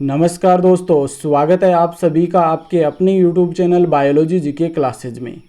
नमस्कार दोस्तों, स्वागत है आप सभी का आपके अपने YouTube channel biology GK classes में।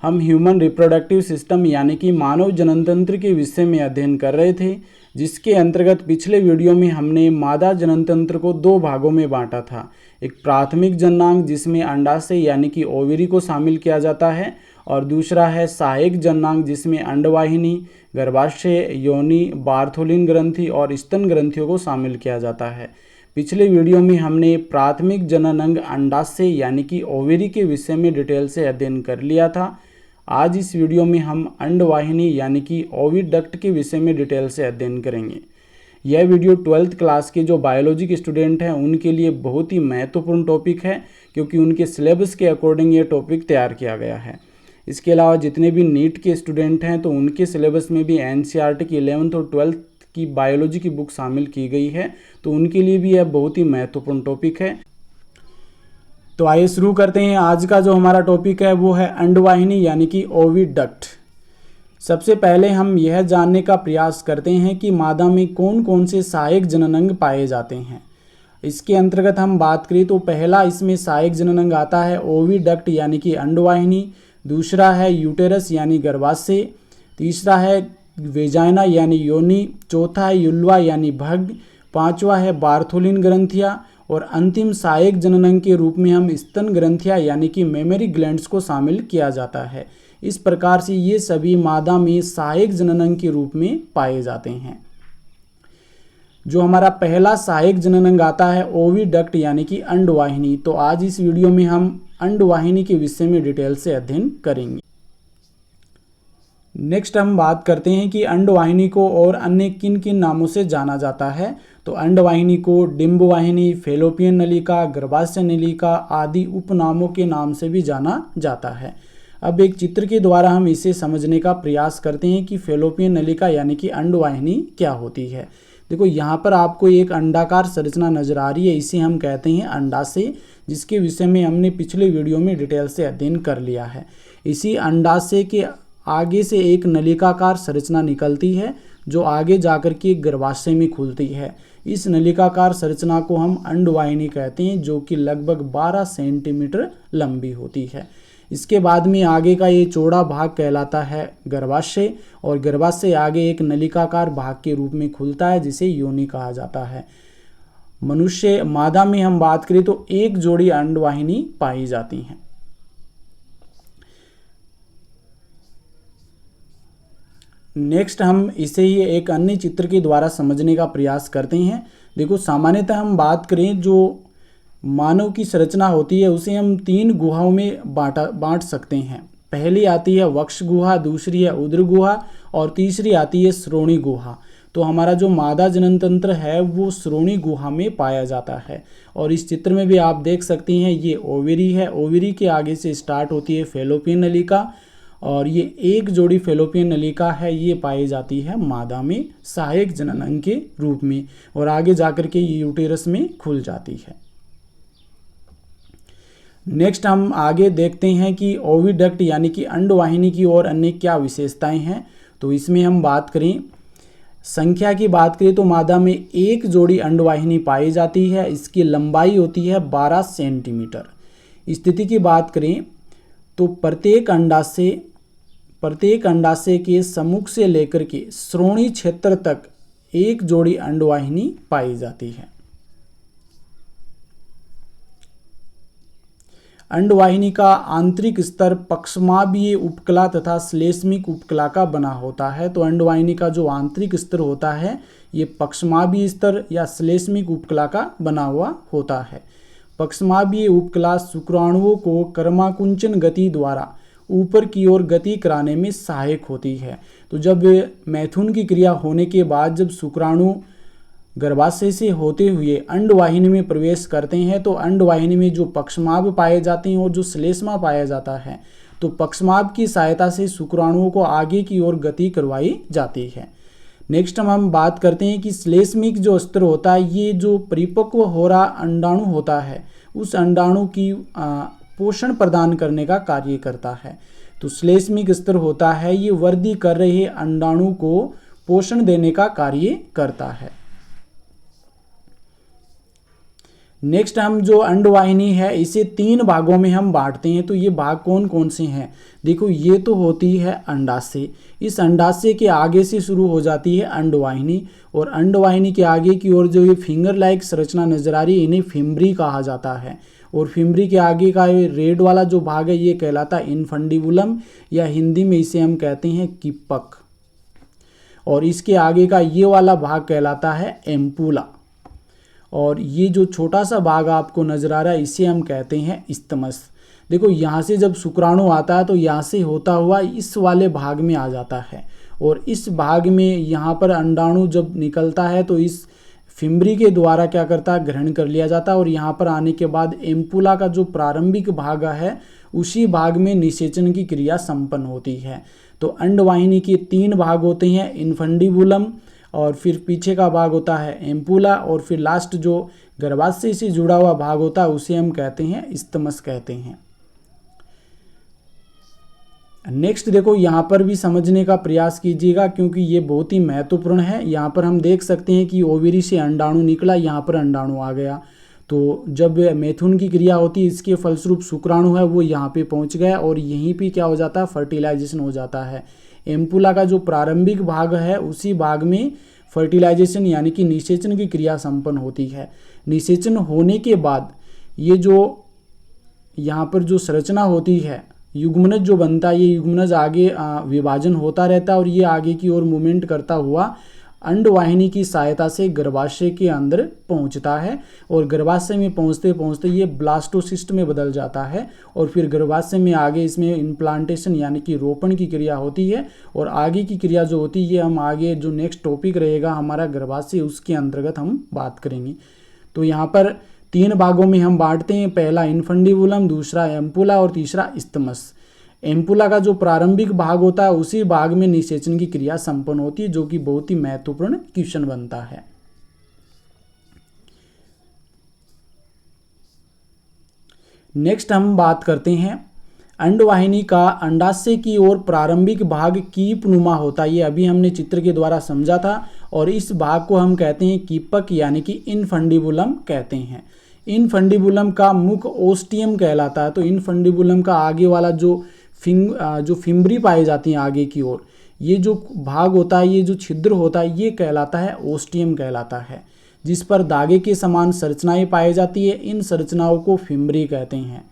हम ह्यूमन रिप्रोडक्टिव सिस्टम यानी कि मानव जननतंत्र के विषय में अध्ययन कर रहे थे, जिसके अंतर्गत पिछले वीडियो में हमने मादा जननतंत्र को दो भागों में बांटा था। एक प्राथमिक जननांग जिसमें अंडाशय यानी कि ओवरी को शामिल किया जाता है, और दूसरा है सहायक जननांग जिसमें अंडवाहिनी, गर्भाशय, योनि, बार्थोलिन ग्रंथि और स्तन ग्रंथियों को शामिल किया जाता है। पिछले वीडियो में हमने प्राथमिक जननांग अंडाशय यानी कि ओवरी के विषय में डिटेल से अध्ययन कर लिया था। आज इस वीडियो में हम अंडवाहिनी यानी कि ओविडक्ट के विषय में डिटेल से अध्ययन करेंगे। यह वीडियो 12th क्लास के जो बायोलॉजी के स्टूडेंट हैं उनके लिए बहुत ही महत्वपूर्ण टॉपिक है, क्योंकि उनके सिलेबस के अकॉर्डिंग ये टॉपिक तैयार किया गया है। इसके अलावा जितने भी नीट के स्टूडेंट हैं तो उनके सिलेबस में भी NCERT की 11th और 12th की बायोलॉजी की बुक शामिल की गई है, तो उनके लिए भी यह बहुत ही महत्वपूर्ण टॉपिक है। तो आइए शुरू करते हैं। आज का जो हमारा टॉपिक है वो है अंडवाहिनी यानी कि ओविडक्ट। सबसे पहले हम यह जानने का प्रयास करते हैं कि मादा में कौन कौन से सहायक जननांग पाए जाते हैं। इसके अंतर्गत हम बात करें तो पहला इसमें सहायक जननांग आता है ओविडक्ट यानी कि अंडवाहिनी, दूसरा है यूटेरस यानी गर्भाशय, तीसरा है वेजाइना यानी योनि, चौथा है युल्वा यानी भग, पांचवा है बार्थोलिन ग्रंथियां, और अंतिम सहायक जननांग के रूप में हम स्तन ग्रंथियां यानी कि मेमरी ग्लैंड्स को शामिल किया जाता है। इस प्रकार से ये सभी मादा में सहायक जननांग के रूप में पाए जाते हैं। जो हमारा पहला सहायक जननांग आता है ओविडक्ट यानी कि अंडवाहिनी, तो आज इस वीडियो में हम अंडवाहिनी के विषय में डिटेल से अध्ययन करेंगे। नेक्स्ट हम बात करते हैं कि अंडवाहिनी को और अन्य किन किन नामों से जाना जाता है। तो अंडवाहिनी को डिंबवाहिनी, फेलोपियन नलिका, गर्भाशय नलिका आदि उपनामों के नाम से भी जाना जाता है। अब एक चित्र के द्वारा हम इसे समझने का प्रयास करते हैं कि फेलोपियन नलिका यानी कि अंडवाहिनी क्या होती है। देखो यहाँ पर आपको एक अंडाकार संरचना नजर आ रही है, इसे हम कहते हैं अंडाशय, जिसके विषय में हमने पिछले वीडियो में डिटेल से अध्ययन कर लिया है। इसी अंडाशय के आगे से एक नलिकाकार संरचना निकलती है जो आगे जाकर के गर्भाशय में खुलती है। इस नलिकाकार संरचना को हम अंडवाहिनी कहते हैं, जो कि लगभग 12 सेंटीमीटर लंबी होती है। इसके बाद में आगे का ये चौड़ा भाग कहलाता है गर्भाशय, और गर्भाशय आगे एक नलिकाकार भाग के रूप में खुलता है जिसे योनि कहा जाता है। मनुष्य मादा में हम बात करें तो एक जोड़ी अंडवाहिनी पाई जाती हैं। नेक्स्ट हम इसे ही एक अन्य चित्र के द्वारा समझने का प्रयास करते हैं। देखो सामान्यतः हम बात करें जो मानव की संरचना होती है उसे हम 3 गुहाओं में बांट सकते हैं। पहली आती है वक्ष गुहा, दूसरी है उदर गुहा और तीसरी आती है श्रोणि गुहा। तो हमारा जो मादा जननतंत्र है वो श्रोणि गुहा में पाया जाता है। और इस चित्र में भी आप देख सकते हैं ये ओवरी है। ओवरी के आगे से स्टार्ट होती है फेलोपियन नलिका, और ये एक जोड़ी फेलोपियन नलिका है, ये पाई जाती है मादा में सहायक जननांग के रूप में, और आगे जाकर के ये यूटेरस में खुल जाती है। नेक्स्ट हम आगे देखते हैं कि ओविडक्ट यानी कि अंडवाहिनी की और अन्य क्या विशेषताएं हैं। तो इसमें हम बात करें, संख्या की बात करें तो मादा में एक जोड़ी अंडवाहिनी पाई जाती है। इसकी लंबाई होती है 12 सेंटीमीटर। स्थिति की बात करें तो प्रत्येक अंडाशय के सम्मुख से लेकर के श्रोणि क्षेत्र तक एक जोड़ी अंडवाहिनी पाई जाती है। अंडवाहिनी का आंतरिक स्तर पक्षमाभीय उपकला तथा श्लेष्मिक उपकला का बना होता है। तो अंडवाहिनी का जो आंतरिक स्तर होता है ये पक्षमाभीय स्तर या श्लेष्मिक उपकला का बना हुआ होता है। पक्षमाभीय उपकला शुक्राणुओं को कर्माकुंचन गति द्वारा ऊपर की ओर गति कराने में सहायक होती है। तो जब मैथुन की क्रिया होने के बाद जब शुक्राणु गर्भाशय से होते हुए अंडवाहिनी में प्रवेश करते हैं तो अंडवाहिनी में जो पक्षमाभ पाए जाते हैं और जो श्लेष्मा पाया जाता है, तो पक्षमाभ की सहायता से शुक्राणुओं को आगे की ओर गति करवाई जाती है। नेक्स्ट हम बात करते हैं कि श्लेष्मिक जो स्तर होता है ये जो परिपक्व हो रहा अंडाणु होता है उस अंडाणु की पोषण प्रदान करने का कार्य करता है। तो श्लेष्मिक स्तर होता है ये वृद्धि कर रहे अंडाणु को पोषण देने का कार्य करता है। नेक्स्ट हम जो अंडवाहिनी है इसे 3 भागों में हम बांटते हैं। तो ये भाग कौन कौन से हैं? देखो, ये तो होती है अंडाशय। इस अंडाशय के आगे से शुरू हो जाती है अंडवाहिनी, और अंडवाहिनी के आगे की ओर जो ये फिंगर लाइक संरचना नजर आ रही है इन्हें फिम्बरी कहा जाता है। और फिम्बरी के आगे का ये रेड वाला जो भाग है ये कहलाता है इनफंडिबुलम, या हिंदी में इसे हम कहते हैं कीपक। और इसके आगे का ये वाला भाग कहलाता है एम्पुला। और ये जो छोटा सा भाग आपको नजर आ रहा है इसे हम कहते हैं इस्तमस। देखो, यहाँ से जब शुक्राणु आता है तो यहाँ से होता हुआ इस वाले भाग में आ जाता है, और इस भाग में यहाँ पर अंडाणु जब निकलता है तो इस फिम्बरी के द्वारा क्या करता है, ग्रहण कर लिया जाता है। और यहाँ पर आने के बाद एम्पुला का जो प्रारंभिक भाग है उसी भाग में निषेचन की क्रिया संपन्न होती है। तो अंडवाहिनी के 3 भाग होते हैं, इनफंडिबुलम, और फिर पीछे का भाग होता है एम्पुला, और फिर लास्ट जो गर्भाशय से जुड़ा हुआ भाग होता है उसे हम कहते हैं इस्तमस कहते हैं। नेक्स्ट देखो, यहाँ पर भी समझने का प्रयास कीजिएगा क्योंकि ये बहुत ही महत्वपूर्ण है। यहाँ पर हम देख सकते हैं कि ओवरी से अंडाणु निकला, यहाँ पर अंडाणु आ गया। तो जब मैथुन की क्रिया होती है इसके फलस्वरूप शुक्राणु है वो यहाँ पे पहुँच गया, और यहीं पे क्या हो जाता है, फर्टिलाइजेशन हो जाता है। एम्पुला का जो प्रारंभिक भाग है उसी भाग में फर्टिलाइजेशन यानी कि निषेचन की क्रिया संपन्न होती है। निषेचन होने के बाद ये जो यहाँ पर जो संरचना होती है, युग्मनज जो बनता है, ये युग्मनज आगे विभाजन होता रहता है, और ये आगे की ओर मूवमेंट करता हुआ अंडवाहिनी की सहायता से गर्भाशय के अंदर पहुंचता है, और गर्भाशय में पहुंचते पहुंचते ये ब्लास्टोसिस्ट में बदल जाता है, और फिर गर्भाशय में आगे इसमें इम्प्लांटेशन यानी कि रोपण की क्रिया होती है। और आगे की क्रिया जो होती है हम आगे जो नेक्स्ट टॉपिक रहेगा हमारा गर्भाशय उसके अंतर्गत हम बात करेंगे। तो यहाँ पर 3 भागों में हम बांटते हैं, पहला इनफंडिबुलम, दूसरा एम्पुला और तीसरा इस्तमस। एम्पुला का जो प्रारंभिक भाग होता है उसी भाग में निषेचन की क्रिया संपन्न होती है, जो कि बहुत ही महत्वपूर्ण क्वेश्चन बनता है। नेक्स्ट हम बात करते हैं अंडवाहिनी का अंडाशय की ओर प्रारंभिक भाग कीपनुमा होता है। ये अभी हमने चित्र के द्वारा समझा था, और इस भाग को हम कहते हैं कीपक यानी कि इनफंडिबुलम कहते हैं। इनफंडिबुलम का मुख ओस्टियम कहलाता है। तो इनफंडिबुलम का आगे वाला जो फिम्बरी पाई जाती है आगे की ओर, ये जो भाग होता है, ये जो छिद्र होता है, ये कहलाता है ओस्टियम कहलाता है, जिस पर धागे के समान संरचनाएं पाई जाती है। इन संरचनाओं को फिम्बरी कहते हैं,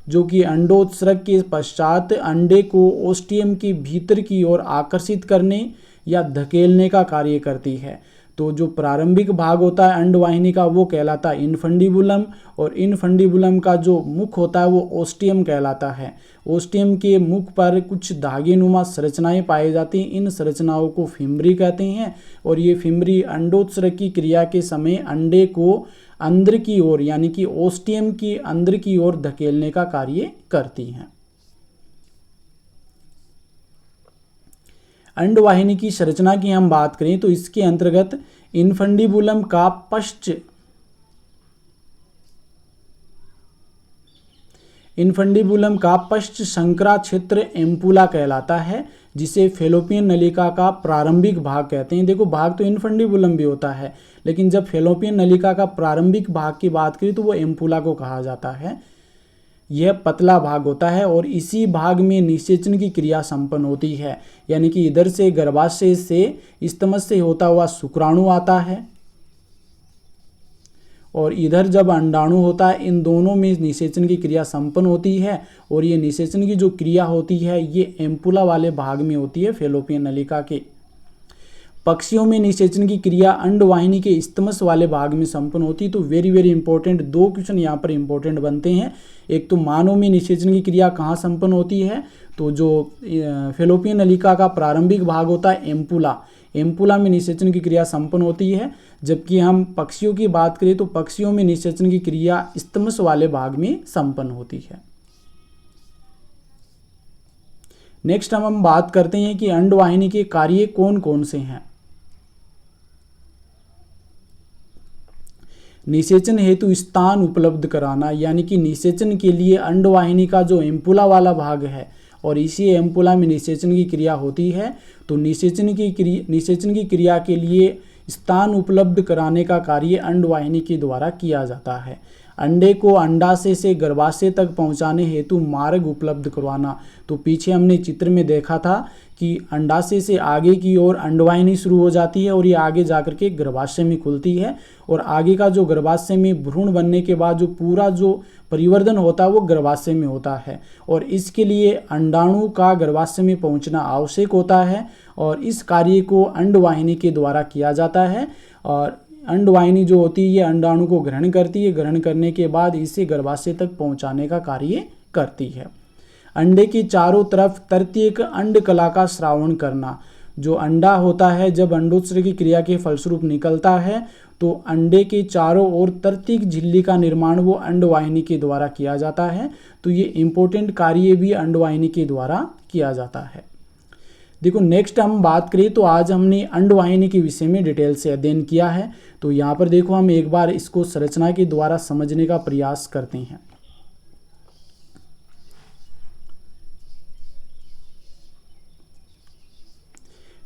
जो कि अंडोत्सर्ग के पश्चात अंडे को ओस्टियम के भीतर की ओर आकर्षित करने या धकेलने का कार्य करती है। तो जो प्रारंभिक भाग होता है अंडवाहिनी का वो कहलाता है इनफंडिबुलम, और इनफंडिबुलम का जो मुख होता है वो ओस्टियम कहलाता है। ओस्टियम के मुख पर कुछ धागेनुमा संरचनाएं पाई जाती हैं, इन संरचनाओं को फिम्बरी कहते हैं। और ये फिम्बरी अंडोत्सर्ग की क्रिया के समय अंडे को अंदर की ओर यानी कि ओस्टियम की अंदर की ओर धकेलने का कार्य करती हैं। अंडवाहिनी की संरचना की हम बात करें तो इसके अंतर्गत इनफंडिबुलम का पश्च संकरा क्षेत्र एम्पुला कहलाता है, जिसे फेलोपियन नलिका का प्रारंभिक भाग कहते हैं। देखो, भाग तो इनफंडिबुलम भी होता है, लेकिन जब फेलोपियन नलिका का प्रारंभिक भाग की बात करें तो वो एम्पुला को कहा जाता है। यह पतला भाग होता है, और इसी भाग में निषेचन की क्रिया संपन्न होती है, यानी कि इधर से गर्भाशय से इस्तमस से होता हुआ शुक्राणु आता है, और इधर जब अंडाणु होता है, इन दोनों में निषेचन की क्रिया संपन्न होती है। और ये निषेचन की जो क्रिया होती है ये एम्पुला वाले भाग में होती है, फेलोपियन नलिका के। पक्षियों में निषेचन की क्रिया अंडवाहिनी के इस्तमस वाले भाग में संपन्न होती है। तो वेरी वेरी इंपॉर्टेंट 2 क्वेश्चन यहाँ पर इंपॉर्टेंट बनते हैं। एक तो मानव में निषेचन की क्रिया कहाँ संपन्न होती है, तो जो फेलोपियन नलिका का प्रारंभिक भाग होता है एम्पुला में निषेचन की क्रिया संपन्न होती है। जबकि हम पक्षियों की बात करें तो पक्षियों में निषेचन की क्रिया इस्तमस वाले भाग में संपन्न होती है। नेक्स्ट हम बात करते हैं कि अंडवाहिनी के कार्य कौन कौन से हैं। निषेचन हेतु स्थान उपलब्ध कराना, यानी कि निषेचन के लिए अंडवाहिनी का जो एम्पुला वाला भाग है और इसी एम्पुला में निषेचन की क्रिया होती है। तो निषेचन की क्रिया के लिए स्थान उपलब्ध कराने का कार्य अंडवाहिनी के द्वारा किया जाता है। अंडे को अंडाशय से गर्भाशय तक पहुंचाने हेतु मार्ग उपलब्ध करवाना। तो पीछे हमने चित्र में देखा था कि अंडाशय से आगे की ओर अंडवाहिनी शुरू हो जाती है और ये आगे जाकर के गर्भाशय में खुलती है, और आगे का जो गर्भाशय में भ्रूण बनने के बाद जो पूरा जो परिवर्धन होता है वो गर्भाशय में होता है, और इसके लिए अंडाणु का गर्भाशय में पहुंचना आवश्यक होता है, और इस कार्य को अंडवाहिनी के द्वारा किया जाता है। और अंडवाहिनी जो होती है ये अंडाणु को ग्रहण करती है, ग्रहण करने के बाद इसे गर्भाशय तक पहुंचाने का कार्य करती है। अंडे के चारों तरफ तृतीयक अंड कला का श्रावण करना। जो अंडा होता है जब अंडोत्सर्ग की क्रिया के फलस्वरूप निकलता है तो अंडे के चारों ओर तृतीयक झिल्ली का निर्माण वो अंडवाहिनी के द्वारा किया जाता है। तो ये इम्पोर्टेंट कार्य भी अंडवाहिनी के द्वारा किया जाता है। देखो नेक्स्ट हम बात करें तो आज हमने अंडवाहिनी के विषय में डिटेल से अध्ययन किया है। तो यहाँ पर देखो हम एक बार इसको संरचना के द्वारा समझने का प्रयास करते हैं।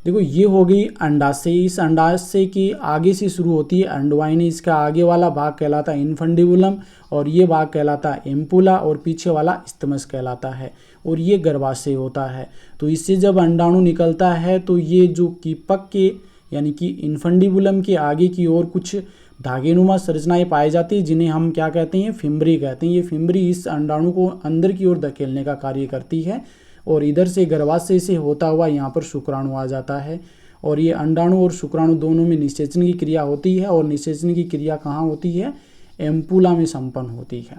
देखो ये हो गई अंडाशय। इस अंडाशय की आगे से शुरू होती है अंडवाहिनी। इसका आगे वाला भाग कहलाता है इन्फंडिबुलम, और ये भाग कहलाता है एम्पुला, और पीछे वाला स्टमस कहलाता है, और ये गर्भाशय होता है। तो इससे जब अंडाणु निकलता है तो ये जो कीपक के यानी कि इन्फंडिबुलम के आगे की ओर कुछ धागेनुमा संरचनाएं पाई जाती है जिन्हें हम क्या कहते हैं, फिम्बरी कहते हैं। ये फिम्बरी इस अंडाणु को अंदर की ओर धकेलने का कार्य करती है, और इधर से गर्भाशय से होता हुआ यहाँ पर शुक्राणु आ जाता है, और ये अंडाणु और शुक्राणु दोनों में निषेचन की क्रिया होती है, और निषेचन की क्रिया कहाँ होती है, एम्पुला में संपन्न होती है।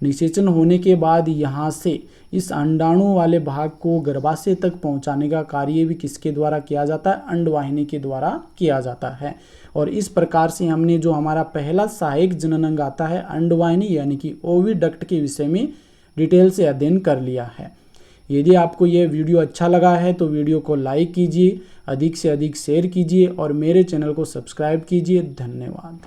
निषेचन होने के बाद यहाँ से इस अंडाणु वाले भाग को गर्भाशय तक पहुँचाने का कार्य भी किसके द्वारा किया जाता है, अंडवाहिनी के द्वारा किया जाता है। और इस प्रकार से हमने जो हमारा पहला सहायक जनन अंग आता है अंडवाहिनी यानी कि ओविडक्ट के विषय में डिटेल से अध्ययन कर लिया है। यदि आपको यह वीडियो अच्छा लगा है तो वीडियो को लाइक कीजिए, अधिक से अधिक शेयर कीजिए और मेरे चैनल को सब्सक्राइब कीजिए। धन्यवाद।